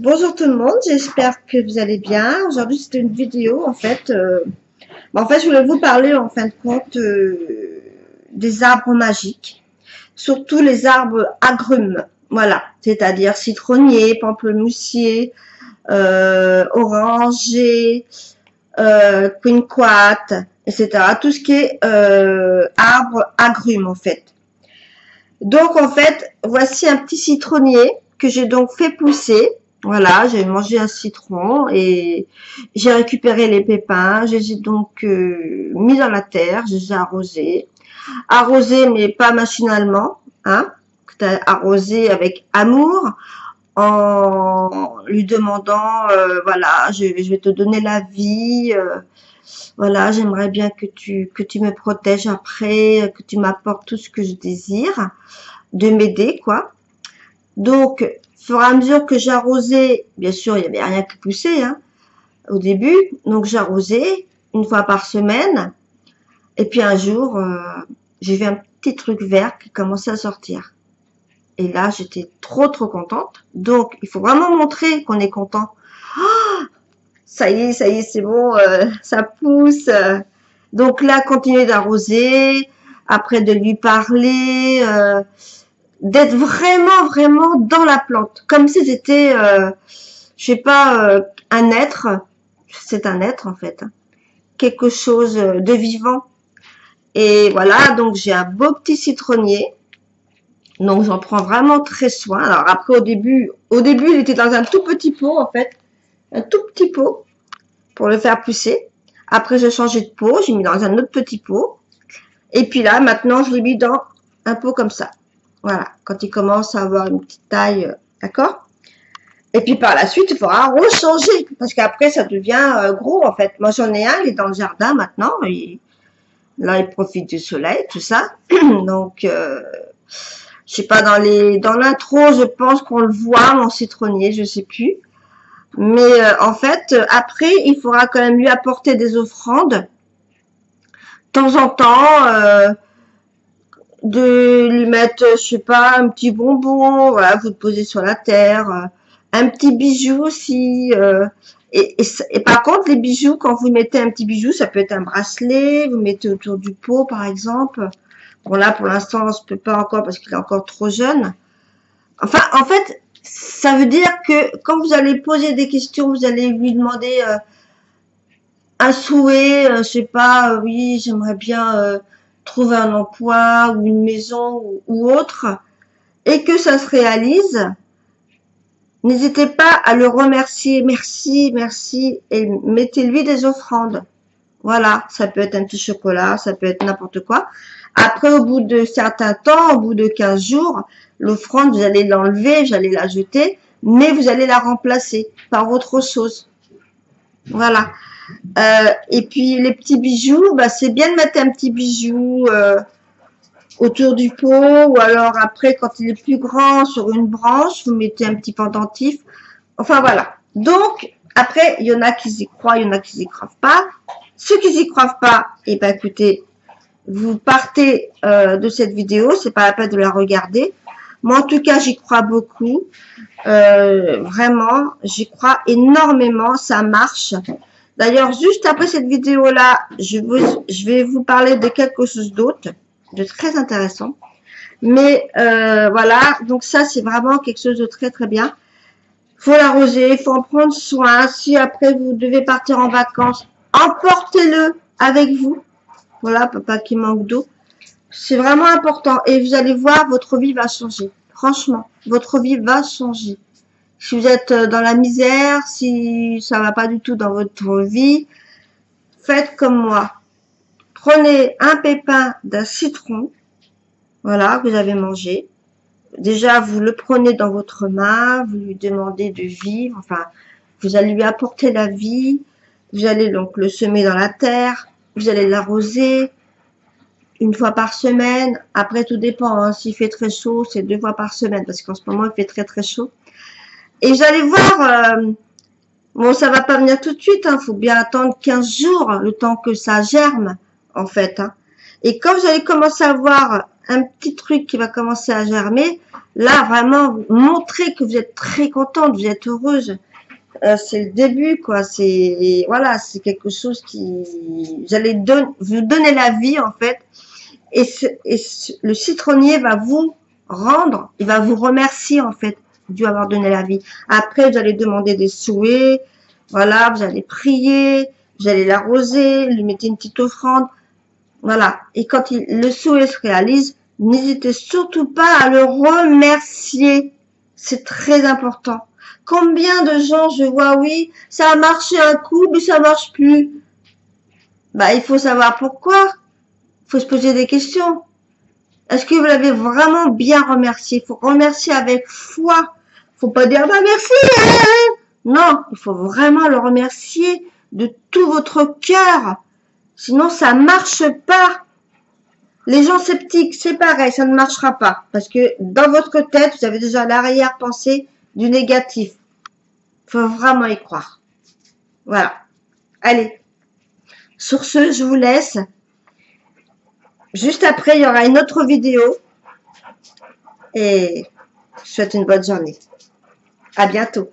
Bonjour tout le monde, j'espère que vous allez bien. Aujourd'hui, c'est une vidéo en fait. Je voulais vous parler en fin de compte des arbres magiques, surtout les arbres agrumes. Voilà, c'est-à-dire citronnier, pamplemoussier, oranger, quinquat, etc. Tout ce qui est arbre agrumes en fait. Donc en fait, voici un petit citronnier que j'ai donc fait pousser. Voilà, j'ai mangé un citron et j'ai récupéré les pépins. Je les ai donc mis dans la terre, je les ai arrosés. Arrosés, mais pas machinalement, hein. Arrosé avec amour en lui demandant, voilà, je vais te donner la vie. Voilà, j'aimerais bien que tu me protèges après, que tu m'apportes tout ce que je désire, de m'aider, quoi. Donc, au fur et à mesure que j'arrosais, bien sûr, il n'y avait rien qui poussait, hein, au début. Donc, j'arrosais une fois par semaine. Et puis, un jour, j'ai vu un petit truc vert qui commençait à sortir. Et là, j'étais trop contente. Donc, il faut vraiment montrer qu'on est content. Oh, ça y est, c'est bon, ça pousse. Donc là, continuer d'arroser, après de lui parler, d'être vraiment dans la plante, comme si c'était, je sais pas, un être. C'est un être en fait, hein. Quelque chose de vivant. Et voilà, donc j'ai un beau petit citronnier. Donc j'en prends vraiment très soin. Alors après au début, il était dans un tout petit pot en fait, un tout petit pot pour le faire pousser. Après j'ai changé de pot, j'ai mis dans un autre petit pot. Et puis là, maintenant, je l'ai mis dans un pot comme ça. Voilà, quand il commence à avoir une petite taille, d'accord? Et puis par la suite, il faudra rechanger, parce qu'après, ça devient gros, en fait. Moi, j'en ai un, il est dans le jardin maintenant. Là, il profite du soleil, tout ça. Donc, je sais pas, dans l'intro, je pense qu'on le voit, mon citronnier, je sais plus. Mais en fait, après, il faudra quand même lui apporter des offrandes. De temps en temps, de lui mettre, je sais pas, un petit bonbon, voilà, vous le posez sur la terre, un petit bijou aussi. Et par contre, les bijoux, quand vous mettez un petit bijou, ça peut être un bracelet, vous mettez autour du pot, par exemple. Bon là, pour l'instant, on se peut pas encore parce qu'il est encore trop jeune. Enfin, en fait, ça veut dire que quand vous allez poser des questions, vous allez lui demander un souhait, je sais pas, oui, j'aimerais bien trouver un emploi ou une maison ou autre, et que ça se réalise, n'hésitez pas à le remercier, merci, et mettez-lui des offrandes. Voilà, ça peut être un petit chocolat, ça peut être n'importe quoi. Après, au bout de certains temps, au bout de 15 jours, l'offrande, vous allez l'enlever, vous allez la jeter, mais vous allez la remplacer par autre chose. Voilà. Et puis les petits bijoux, bah, c'est bien de mettre un petit bijou autour du pot, ou alors après, quand il est plus grand, sur une branche, vous mettez un petit pendentif. Enfin voilà. Donc, après, il y en a qui y croient, il y en a qui y croient pas. Ceux qui y croient pas, eh ben écoutez, vous partez de cette vidéo, c'est pas la peine de la regarder. Moi, en tout cas, j'y crois beaucoup. Vraiment, j'y crois énormément, ça marche. D'ailleurs, juste après cette vidéo-là, je vais vous parler de quelque chose d'autre, de très intéressant. Mais voilà, donc ça, c'est vraiment quelque chose de très bien. Faut l'arroser, il faut en prendre soin. Si après vous devez partir en vacances, emportez-le avec vous. Voilà, papa qui manque d'eau. C'est vraiment important. Et vous allez voir, votre vie va changer. Franchement, votre vie va changer. Si vous êtes dans la misère, si ça va pas du tout dans votre vie, faites comme moi. Prenez un pépin d'un citron, voilà, que vous avez mangé. Déjà, vous le prenez dans votre main, vous lui demandez de vivre, enfin, vous allez lui apporter la vie, vous allez donc le semer dans la terre, vous allez l'arroser une fois par semaine. Après, tout dépend, hein, s'il fait très chaud, c'est 2 fois par semaine, parce qu'en ce moment, il fait très chaud. Et vous allez voir, bon, ça va pas venir tout de suite, hein, faut bien attendre 15 jours, le temps que ça germe, en fait, hein. Et quand vous allez commencer à voir un petit truc qui va commencer à germer, là, vraiment, montrez que vous êtes très contente, vous êtes heureuse. C'est le début, quoi. C'est, voilà, c'est quelque chose qui, vous allez vous donner la vie, en fait. Et, le citronnier va vous rendre, il va vous remercier, en fait, de lui avoir donné la vie. Après, vous allez demander des souhaits, voilà, vous allez prier, vous allez l'arroser, lui mettez une petite offrande, voilà. Et quand le souhait se réalise, n'hésitez surtout pas à le remercier. C'est très important. Combien de gens je vois, oui, ça a marché un coup, mais ça marche plus. Bah, il faut savoir pourquoi. Il faut se poser des questions. Est-ce que vous l'avez vraiment bien remercié? Il faut remercier avec foi. Faut pas dire, bah, merci. Non, il faut vraiment le remercier de tout votre cœur. Sinon, ça marche pas. Les gens sceptiques, c'est pareil, ça ne marchera pas. Parce que dans votre tête, vous avez déjà l'arrière-pensée du négatif. Il faut vraiment y croire. Voilà. Allez. Sur ce, je vous laisse. Juste après, il y aura une autre vidéo. Et je vous souhaite une bonne journée. À bientôt.